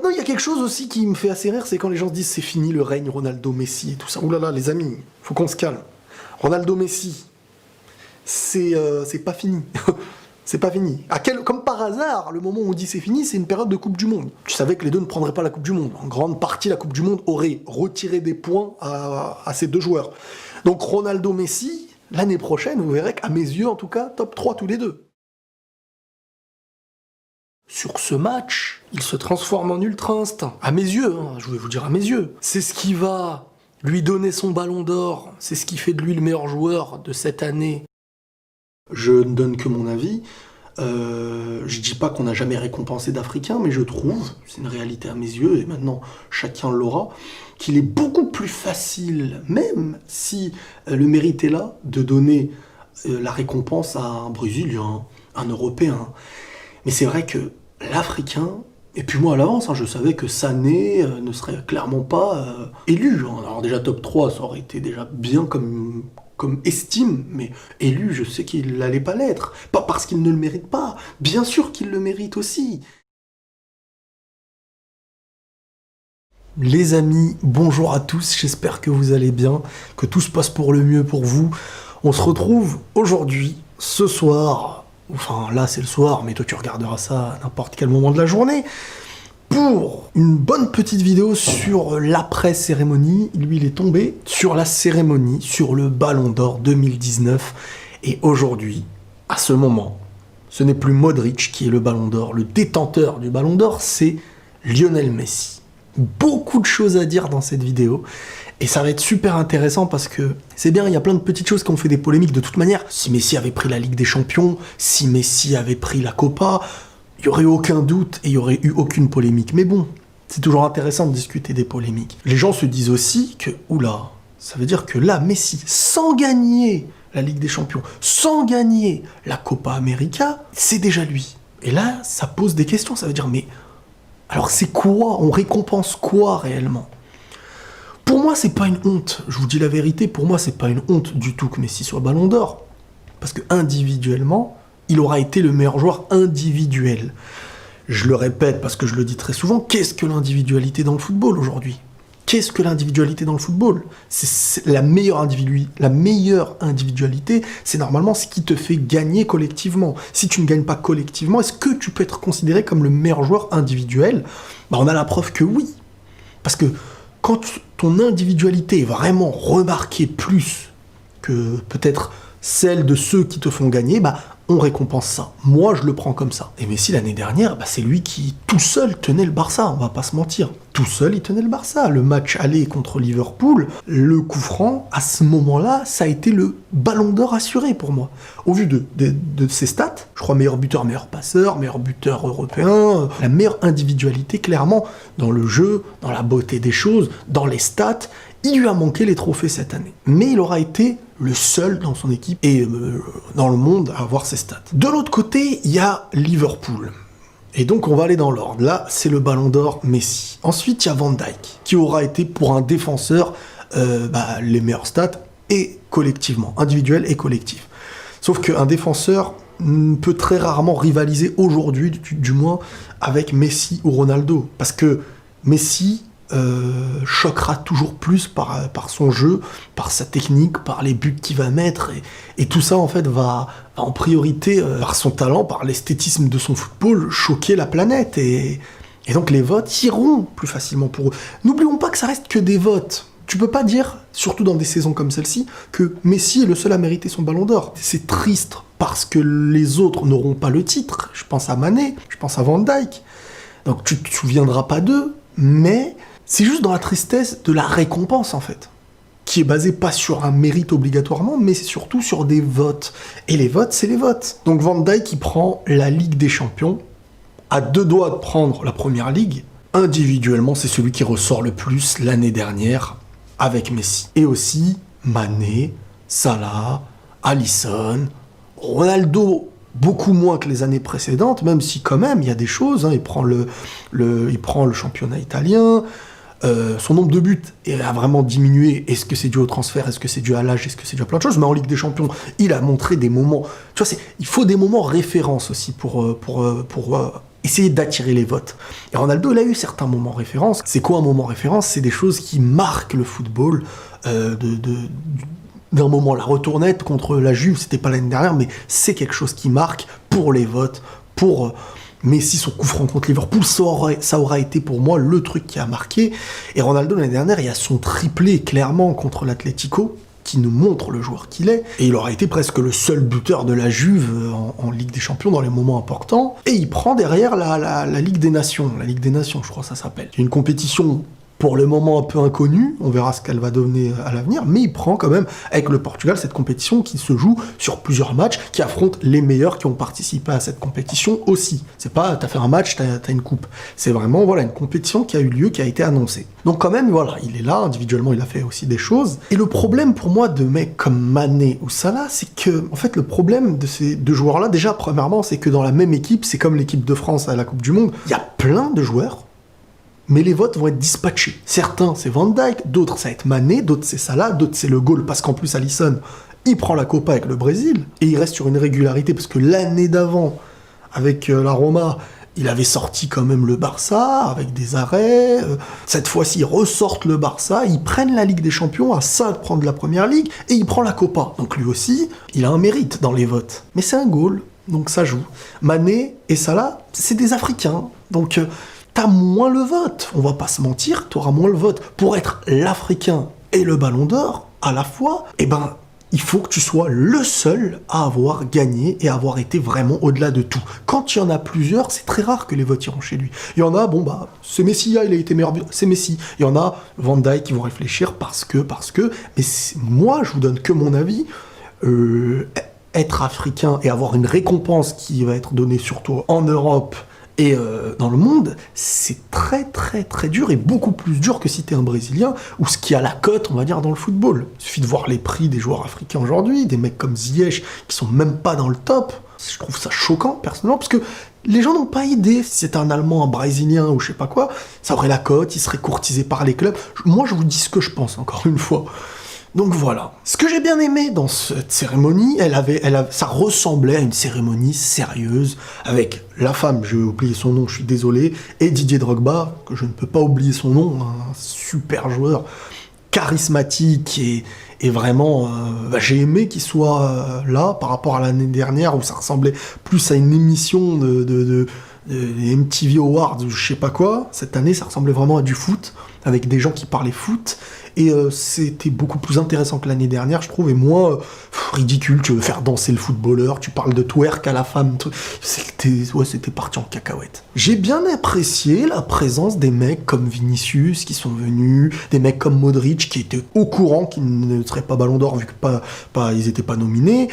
Maintenant, il y a quelque chose aussi qui me fait assez rire, c'est quand les gens se disent c'est fini le règne Ronaldo, Messi et tout ça. Ouh là là, les amis, faut qu'on se calme. Ronaldo, Messi, c'est pas fini. C'est pas fini. Comme par hasard, le moment où on dit c'est fini, c'est une période de Coupe du Monde. Tu savais que les deux ne prendraient pas la Coupe du Monde. En grande partie, la Coupe du Monde aurait retiré des points à ces deux joueurs. Donc Ronaldo, Messi, l'année prochaine, vous verrez qu'à mes yeux, en tout cas, top 3 tous les deux. Sur ce match, il se transforme en ultra instinct. À mes yeux, hein, je vais vous dire à mes yeux. C'est ce qui va lui donner son ballon d'or. C'est ce qui fait de lui le meilleur joueur de cette année. Je ne donne que mon avis. Je dis pas qu'on n'a jamais récompensé d'Africains, mais je trouve, c'est une réalité à mes yeux, et maintenant chacun l'aura, qu'il est beaucoup plus facile, même si le mérite est là, de donner la récompense à un Brésilien, un Européen. Mais c'est vrai que l'Africain, et puis moi à l'avance, je savais que Sané ne serait clairement pas élu. Alors déjà top 3, ça aurait été déjà bien comme estime, mais élu, je sais qu'il n'allait pas l'être. Pas parce qu'il ne le mérite pas, bien sûr qu'il le mérite aussi. Les amis, bonjour à tous, j'espère que vous allez bien, que tout se passe pour le mieux pour vous. On se retrouve aujourd'hui, ce soir, enfin là c'est le soir, mais toi tu regarderas ça à n'importe quel moment de la journée, pour une bonne petite vidéo sur l'après-cérémonie. Lui, il est tombé sur la cérémonie, sur le Ballon d'Or 2019. Et aujourd'hui, à ce moment, ce n'est plus Modric qui est le Ballon d'Or. Le détenteur du Ballon d'Or, c'est Lionel Messi. Beaucoup de choses à dire dans cette vidéo. Et ça va être super intéressant parce que c'est bien, il y a plein de petites choses qui ont fait des polémiques de toute manière. Si Messi avait pris la Ligue des Champions, si Messi avait pris la Copa, il n'y aurait eu aucun doute et il n'y aurait eu aucune polémique. Mais bon, c'est toujours intéressant de discuter des polémiques. Les gens se disent aussi que, oula, ça veut dire que là, Messi, sans gagner la Ligue des Champions, sans gagner la Copa América, c'est déjà lui. Et là, ça pose des questions. Ça veut dire, mais alors c'est quoi? On récompense quoi réellement? Pour moi, c'est pas une honte. Je vous dis la vérité, pour moi, c'est pas une honte du tout que Messi soit Ballon d'Or. Parce que individuellement, il aura été le meilleur joueur individuel. Je le répète parce que je le dis très souvent, qu'est-ce que l'individualité dans le football aujourd'hui? Qu'est-ce que l'individualité dans le football? C'est la meilleure individualité, c'est normalement ce qui te fait gagner collectivement. Si tu ne gagnes pas collectivement, est-ce que tu peux être considéré comme le meilleur joueur individuel? On a la preuve que oui. Parce que quand ton individualité est vraiment remarquée plus que peut-être celle de ceux qui te font gagner, on récompense ça. Moi, je le prends comme ça. Et Messi, l'année dernière, c'est lui qui, tout seul, tenait le Barça, on va pas se mentir. Tout seul, il tenait le Barça. Le match aller contre Liverpool, le coup franc, à ce moment-là, ça a été le Ballon d'Or assuré pour moi. Au vu de ses stats, je crois meilleur buteur européen, la meilleure individualité, clairement, dans le jeu, dans la beauté des choses, dans les stats. Il lui a manqué les trophées cette année. Mais il aura été le seul dans son équipe et dans le monde à avoir ses stats. De l'autre côté, il y a Liverpool. Et donc on va aller dans l'ordre. Là, c'est le Ballon d'Or Messi. Ensuite, il y a Van Dijk, qui aura été pour un défenseur les meilleurs stats, et collectivement, individuel et collectif. Sauf qu'un défenseur peut très rarement rivaliser aujourd'hui, du moins, avec Messi ou Ronaldo. Parce que Messi choquera toujours plus par son jeu, par sa technique, par les buts qu'il va mettre, et tout ça en fait va en priorité, par son talent, par l'esthétisme de son football, choquer la planète, et donc les votes iront plus facilement pour eux. N'oublions pas que ça reste que des votes. Tu peux pas dire, surtout dans des saisons comme celle-ci, que Messi est le seul à mériter son Ballon d'Or. C'est triste, parce que les autres n'auront pas le titre. Je pense à Mané, je pense à Van Dijk. Donc tu te souviendras pas d'eux, mais c'est juste dans la tristesse de la récompense, en fait, qui est basée pas sur un mérite obligatoirement, mais c'est surtout sur des votes. Et les votes, c'est les votes. Donc Van Dijk, qui prend la Ligue des Champions, à deux doigts de prendre la Première Ligue. Individuellement, c'est celui qui ressort le plus l'année dernière avec Messi. Et aussi Mané, Salah, Alisson, Ronaldo, beaucoup moins que les années précédentes, même si quand même il y a des choses. Il prend le championnat italien. Son nombre de buts a vraiment diminué. Est-ce que c'est dû au transfert? Est-ce que c'est dû à l'âge? Est-ce que c'est dû à plein de choses? Mais en Ligue des Champions, il a montré des moments. Tu vois, il faut des moments références aussi pour essayer d'attirer les votes. Et Ronaldo, il a eu certains moments références. C'est quoi un moment référence? C'est des choses qui marquent le football d'un moment. La retournette contre la Juve, c'était pas l'année dernière, mais c'est quelque chose qui marque pour les votes, pour Messi, son coup franc contre Liverpool, ça aura été pour moi le truc qui a marqué. Et Ronaldo, l'année dernière, il y a son triplé, clairement, contre l'Atlético, qui nous montre le joueur qu'il est. Et il aura été presque le seul buteur de la Juve en Ligue des Champions dans les moments importants. Et il prend derrière la Ligue des Nations. La Ligue des Nations, je crois que ça s'appelle. C'est une compétition pour le moment un peu inconnue, on verra ce qu'elle va donner à l'avenir, mais il prend quand même, avec le Portugal, cette compétition qui se joue sur plusieurs matchs, qui affrontent les meilleurs qui ont participé à cette compétition aussi. C'est pas, t'as fait un match, t'as une coupe. C'est vraiment, voilà, une compétition qui a eu lieu, qui a été annoncée. Donc quand même, voilà, il est là, individuellement, il a fait aussi des choses. Et le problème pour moi de mecs comme Mané ou Salah, c'est que, en fait, le problème de ces deux joueurs-là, déjà, premièrement, c'est que dans la même équipe, c'est comme l'équipe de France à la Coupe du Monde, il y a plein de joueurs, mais les votes vont être dispatchés. Certains, c'est Van Dijk, d'autres, ça va être Mané, d'autres, c'est Salah, d'autres, c'est le goal, parce qu'en plus, Alisson, il prend la Copa avec le Brésil, et il reste sur une régularité, parce que l'année d'avant, avec la Roma, il avait sorti quand même le Barça, avec des arrêts. Cette fois-ci, ils ressortent le Barça, ils prennent la Ligue des Champions, à ça de prendre la Première Ligue, et il prend la Copa. Donc lui aussi, il a un mérite dans les votes. Mais c'est un goal, donc ça joue. Mané et Salah, c'est des Africains, donc t'as moins le vote, on va pas se mentir, t'auras moins le vote. Pour être l'Africain et le Ballon d'Or, à la fois, eh ben, il faut que tu sois le seul à avoir gagné et avoir été vraiment au-delà de tout. Quand il y en a plusieurs, c'est très rare que les votes iront chez lui. Il y en a, bon bah, c'est Messi, il a été meilleur, c'est Messi. Il y en a, Van Dijk, qui vont réfléchir parce que, mais moi, je vous donne que mon avis, être africain et avoir une récompense qui va être donnée surtout en Europe, et dans le monde, c'est très très très dur et beaucoup plus dur que si t'es un Brésilien ou ce qui a la cote, on va dire, dans le football. Il suffit de voir les prix des joueurs africains aujourd'hui, des mecs comme Ziyech qui sont même pas dans le top. Je trouve ça choquant personnellement parce que les gens n'ont pas idée. Si c'était un Allemand, un Brésilien ou je sais pas quoi, ça aurait la cote, il serait courtisé par les clubs. Moi, je vous dis ce que je pense encore une fois. Donc voilà. Ce que j'ai bien aimé dans cette cérémonie, ça ressemblait à une cérémonie sérieuse, avec la femme, j'ai oublié son nom, je suis désolé, et Didier Drogba, que je ne peux pas oublier son nom, un super joueur, charismatique et vraiment, j'ai aimé qu'il soit là par rapport à l'année dernière où ça ressemblait plus à une émission de MTV Awards ou je sais pas quoi. Cette année, ça ressemblait vraiment à du foot, avec des gens qui parlaient foot. Et c'était beaucoup plus intéressant que l'année dernière, je trouve, et moins ridicule. Tu veux faire danser le footballeur, tu parles de twerk à la femme. C'était parti en cacahuète. J'ai bien apprécié la présence des mecs comme Vinicius qui sont venus, des mecs comme Modric qui étaient au courant qu'ils ne seraient pas Ballon d'Or vu que ils n'étaient pas nominés.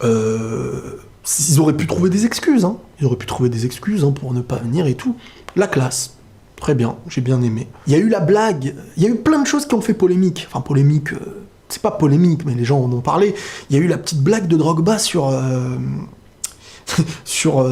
Ils auraient pu trouver des excuses, hein. Ils auraient pu trouver des excuses pour ne pas venir et tout. La classe. Très bien, j'ai bien aimé. Il y a eu la blague, il y a eu plein de choses qui ont fait polémique. Enfin, polémique, c'est pas polémique, mais les gens en ont parlé. Il y a eu la petite blague de Drogba sur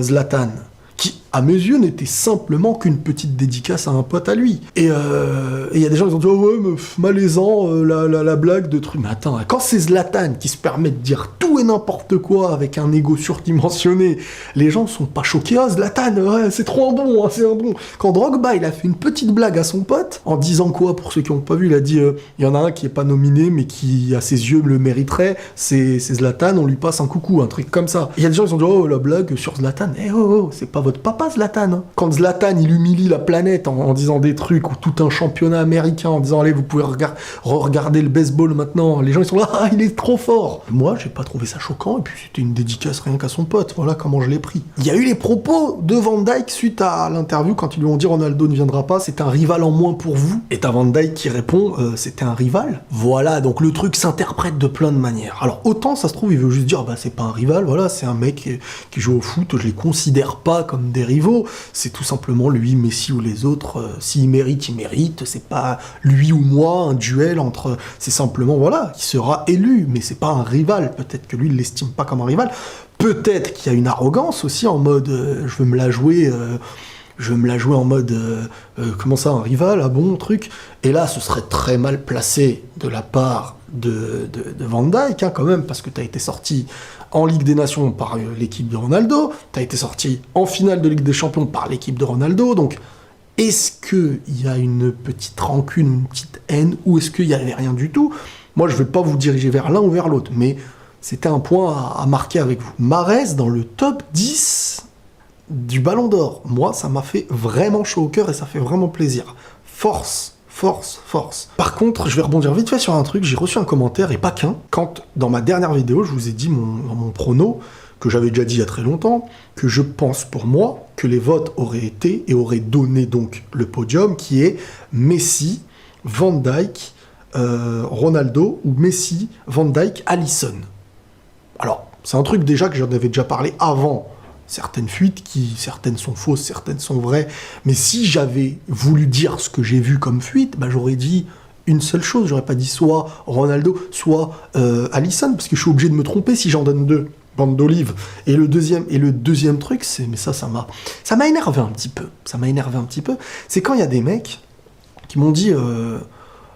Zlatan, qui, à mes yeux, n'était simplement qu'une petite dédicace à un pote à lui. Et il y a des gens qui ont dit « Oh ouais, mais malaisant, la blague de trucs. » Mais attends, quand c'est Zlatan qui se permet de dire tout et n'importe quoi avec un ego surdimensionné, les gens sont pas choqués. « Ah, Zlatan, ouais, c'est trop un bon, hein, c'est un bon. » Quand Drogba, il a fait une petite blague à son pote, en disant quoi, pour ceux qui n'ont pas vu, il a dit il y en a un qui est pas nominé, mais qui, à ses yeux, le mériterait, c'est Zlatan, on lui passe un coucou, un truc comme ça. Il y a des gens qui ont dit « Oh, la blague sur Zlatan, c'est pas votre papa, Zlatan. Hein. » Quand Zlatan, il humilie la planète en disant des trucs, ou tout un championnat américain, en disant « Allez, vous pouvez regarder le baseball maintenant. » Les gens, ils sont là « Ah, il est trop fort. » Moi, j'ai pas trouvé ça choquant, et puis c'était une dédicace rien qu'à son pote. Voilà comment je l'ai pris. Il y a eu les propos de Van Dijk suite à l'interview, quand ils lui ont dit « Ronaldo ne viendra pas, c'est un rival en moins pour vous. » Et t'as Van Dijk qui répond « C'était un rival. » Voilà, donc le truc s'interprète de plein de manières. Alors, autant, ça se trouve, il veut juste dire « Bah, c'est pas un rival, voilà, c'est un mec qui joue au foot, je les considère pas comme des rivaux. C'est tout simplement lui, Messi ou les autres. S'il mérite, il mérite. C'est pas lui ou moi, un duel entre... C'est simplement, voilà, il sera élu, mais c'est pas un rival. Peut-être que lui, il l'estime pas comme un rival. Peut-être qu'il y a une arrogance aussi en mode je veux me la jouer en mode comment ça, un rival, ah bon, truc. Et là, ce serait très mal placé de la part de Van Dijk, hein, quand même, parce que tu as été sorti en Ligue des Nations par l'équipe de Ronaldo, tu as été sorti en finale de Ligue des Champions par l'équipe de Ronaldo, donc est-ce qu'il y a une petite rancune, une petite haine, ou est-ce qu'il n'y avait rien du tout? Moi, je ne vais pas vous diriger vers l'un ou vers l'autre, mais c'était un point à marquer avec vous. Mahrez dans le top 10 du Ballon d'Or. Moi, ça m'a fait vraiment chaud au cœur et ça fait vraiment plaisir. Force, force, force. Par contre, je vais rebondir vite fait sur un truc. J'ai reçu un commentaire, et pas qu'un, quand dans ma dernière vidéo, je vous ai dit mon prono, que j'avais déjà dit il y a très longtemps, que je pense pour moi que les votes auraient été et auraient donné donc le podium qui est Messi, Van Dijk, Ronaldo ou Messi, Van Dijk, Alisson. Alors, c'est un truc déjà que j'en avais déjà parlé avant certaines fuites, certaines sont fausses, certaines sont vraies, mais si j'avais voulu dire ce que j'ai vu comme fuite, bah, j'aurais dit une seule chose, j'aurais pas dit soit Ronaldo, soit Alisson, parce que je suis obligé de me tromper si j'en donne deux. Bande d'olive. Et le deuxième truc, c'est, mais ça m'a énervé un petit peu. Ça m'a énervé un petit peu. C'est quand il y a des mecs qui m'ont dit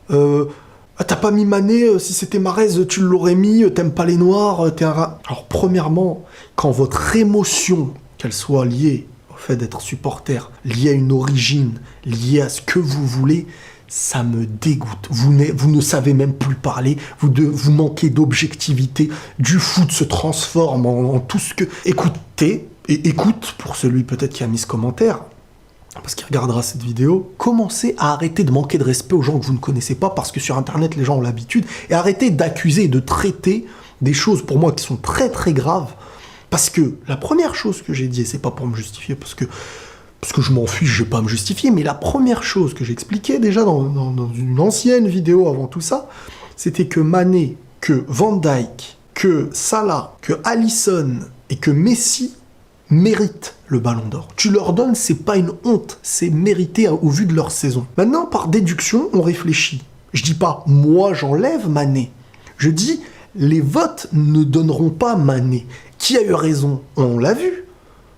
ah, t'as pas mis Mané, si c'était Mahrez, tu l'aurais mis, t'aimes pas les noirs, t'es un rat. Alors, premièrement, quand votre émotion, qu'elle soit liée au fait d'être supporter, liée à une origine, liée à ce que vous voulez, ça me dégoûte. Vous ne savez même plus parler. Vous manquez d'objectivité. Du foot se transforme en tout ce que... Écoutez, et écoute, pour celui peut-être qui a mis ce commentaire, parce qu'il regardera cette vidéo, commencez à arrêter de manquer de respect aux gens que vous ne connaissez pas, parce que sur Internet, les gens ont l'habitude, et arrêtez d'accuser et de traiter des choses, pour moi, qui sont très très graves, parce que la première chose que j'ai dit, et c'est pas pour me justifier, parce que je m'en fiche, je vais pas me justifier, mais la première chose que j'expliquais déjà dans une ancienne vidéo avant tout ça, c'était que Mané, que Van Dijk, que Salah, que Alisson et que Messi méritent le Ballon d'Or. Tu leur donnes, c'est pas une honte, c'est mérité au vu de leur saison. Maintenant, par déduction, on réfléchit. Je dis pas, moi j'enlève Mané. Je dis, les votes ne donneront pas Mané. Qui a eu raison? On l'a vu.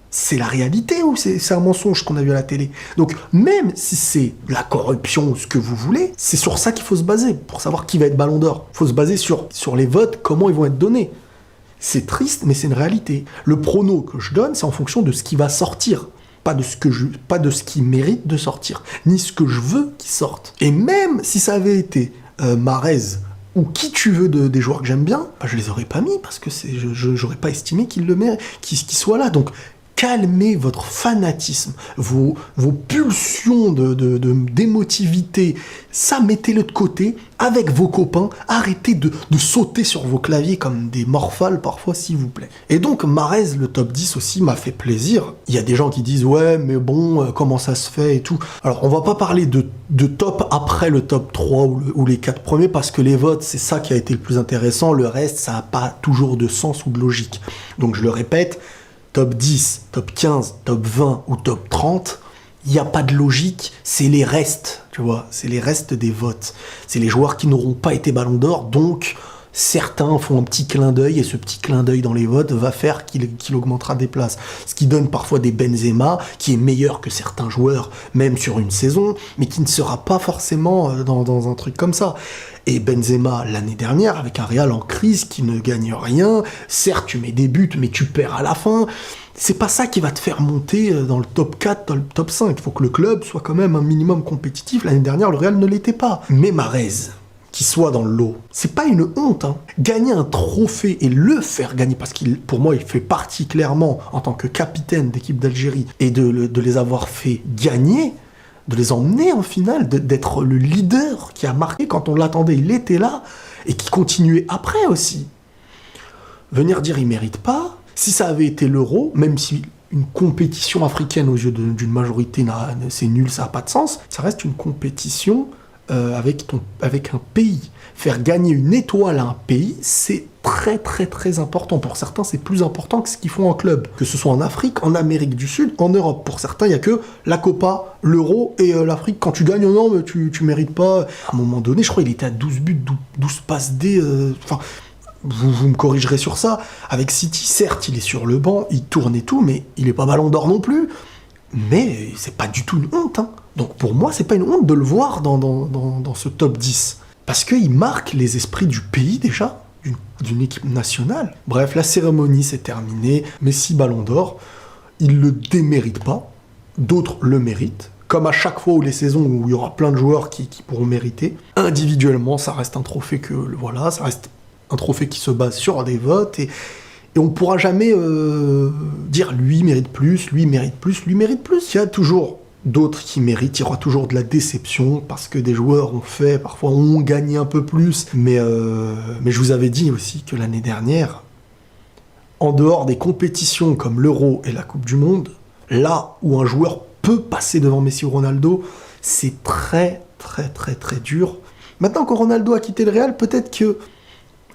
C'est la réalité ou c'est un mensonge qu'on a vu à la télé? Donc, même si c'est la corruption ou ce que vous voulez, c'est sur ça qu'il faut se baser pour savoir qui va être Ballon d'Or. Il faut se baser sur les votes, comment ils vont être donnés. C'est triste, mais c'est une réalité. Le prono que je donne, c'est en fonction de ce qui va sortir. Pas de ce qui mérite de sortir, ni ce que je veux qu'il sorte. Et même si ça avait été Mahrez ou qui tu veux des joueurs que j'aime bien, bah, je les aurais pas mis parce que je n'aurais pas estimé qu'ils le méritent, qu'ils soient là. Donc, calmez votre fanatisme, vos pulsions d'émotivité, ça mettez-le de côté avec vos copains, arrêtez de sauter sur vos claviers comme des morphales parfois s'il vous plaît. Et donc Mahrez, le top 10 aussi m'a fait plaisir. Il y a des gens qui disent ouais mais bon comment ça se fait et tout. Alors on va pas parler de top après le top 3 ou les 4 premiers parce que les votes c'est ça qui a été le plus intéressant, le reste ça n'a pas toujours de sens ou de logique. Donc je le répète, top 10, top 15, top 20 ou top 30, il n'y a pas de logique, c'est les restes, tu vois, c'est les restes des votes. C'est les joueurs qui n'auront pas été Ballon d'Or, donc certains font un petit clin d'œil, et ce petit clin d'œil dans les votes va faire qu'il augmentera des places. Ce qui donne parfois des Benzema, qui est meilleur que certains joueurs, même sur une saison, mais qui ne sera pas forcément dans un truc comme ça. Et Benzema, l'année dernière, avec un Real en crise qui ne gagne rien, certes, tu mets des buts, mais tu perds à la fin. C'est pas ça qui va te faire monter dans le top 4, dans le top 5. Il faut que le club soit quand même un minimum compétitif. L'année dernière, le Real ne l'était pas. Mais Mahrez, qui soit dans le lot, c'est pas une honte. Hein. Gagner un trophée et le faire gagner, parce qu'il, pour moi, il fait partie clairement, en tant que capitaine d'équipe d'Algérie, et de les avoir fait gagner, de les emmener en finale, d'être le leader qui a marqué quand on l'attendait, il était là, et qui continuait après aussi. Venir dire il mérite pas, si ça avait été l'Euro, même si une compétition africaine aux yeux d'une majorité, c'est nul, ça n'a pas de sens, ça reste une compétition avec un pays. Faire gagner une étoile à un pays, c'est très très très important. Pour certains, c'est plus important que ce qu'ils font en club. Que ce soit en Afrique, en Amérique du Sud, en Europe. Pour certains, il n'y a que la Copa, l'Euro et l'Afrique. Quand tu gagnes, non, mais tu mérites pas. À un moment donné, je crois qu'il était à 12 buts, 12 passes D. Enfin, vous me corrigerez sur ça. Avec City, certes, il est sur le banc, il tourne et tout, mais il n'est pas Ballon d'Or non plus. Mais c'est pas du tout une honte. Hein. Donc pour moi, c'est pas une honte de le voir dans ce top 10. parce qu'il marque les esprits du pays déjà, d'une équipe nationale. Bref, la cérémonie s'est terminée. Messi Ballon d'Or, il le démérite pas, d'autres le méritent. Comme à chaque fois où les saisons où il y aura plein de joueurs qui pourront mériter. Individuellement, ça reste un trophée voilà, ça reste un trophée qui se base sur des votes et on ne pourra jamais dire lui mérite plus, lui mérite plus, lui mérite plus. Il y a toujours d'autres qui méritent, il y aura toujours de la déception parce que des joueurs parfois ont gagné un peu plus. Mais je vous avais dit aussi que l'année dernière, en dehors des compétitions comme l'Euro et la Coupe du Monde, là où un joueur peut passer devant Messi ou Ronaldo, c'est très très très très dur. Maintenant que Ronaldo a quitté le Real, peut-être que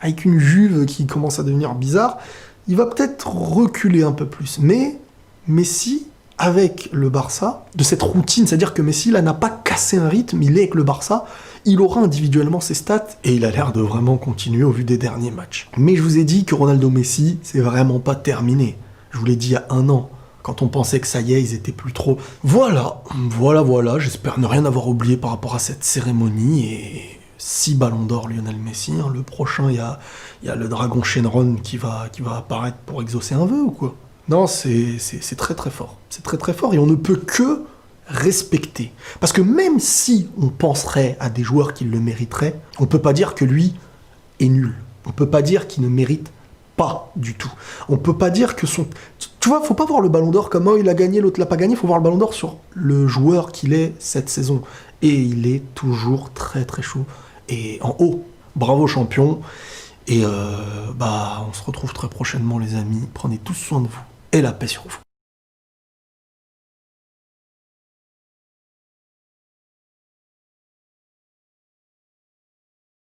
avec une Juve qui commence à devenir bizarre, il va peut-être reculer un peu plus. Mais Messi, avec le Barça, de cette routine, c'est-à-dire que Messi là n'a pas cassé un rythme, il est avec le Barça, il aura individuellement ses stats et il a l'air de vraiment continuer au vu des derniers matchs. Mais je vous ai dit que Ronaldo-Messi, c'est vraiment pas terminé. Je vous l'ai dit il y a 1 an. Quand on pensait que ça y est, ils étaient plus trop... Voilà, j'espère ne rien avoir oublié par rapport à cette cérémonie, et 6 ballons d'or Lionel Messi, hein. Le prochain, il y a le dragon Shenron qui va apparaître pour exaucer un vœu ou quoi? Non, c'est très très fort, c'est très très fort, et on ne peut que respecter. Parce que même si on penserait à des joueurs qui le mériteraient, on peut pas dire que lui est nul, on peut pas dire qu'il ne mérite pas du tout. On peut pas dire que son... Tu vois, faut pas voir le ballon d'or comme il a gagné, l'autre l'a pas gagné, faut voir le ballon d'or sur le joueur qu'il est cette saison. Et il est toujours très très chaud. Et en haut, bravo champion. Et on se retrouve très prochainement les amis. Prenez tous soin de vous. Et la paix sur vous.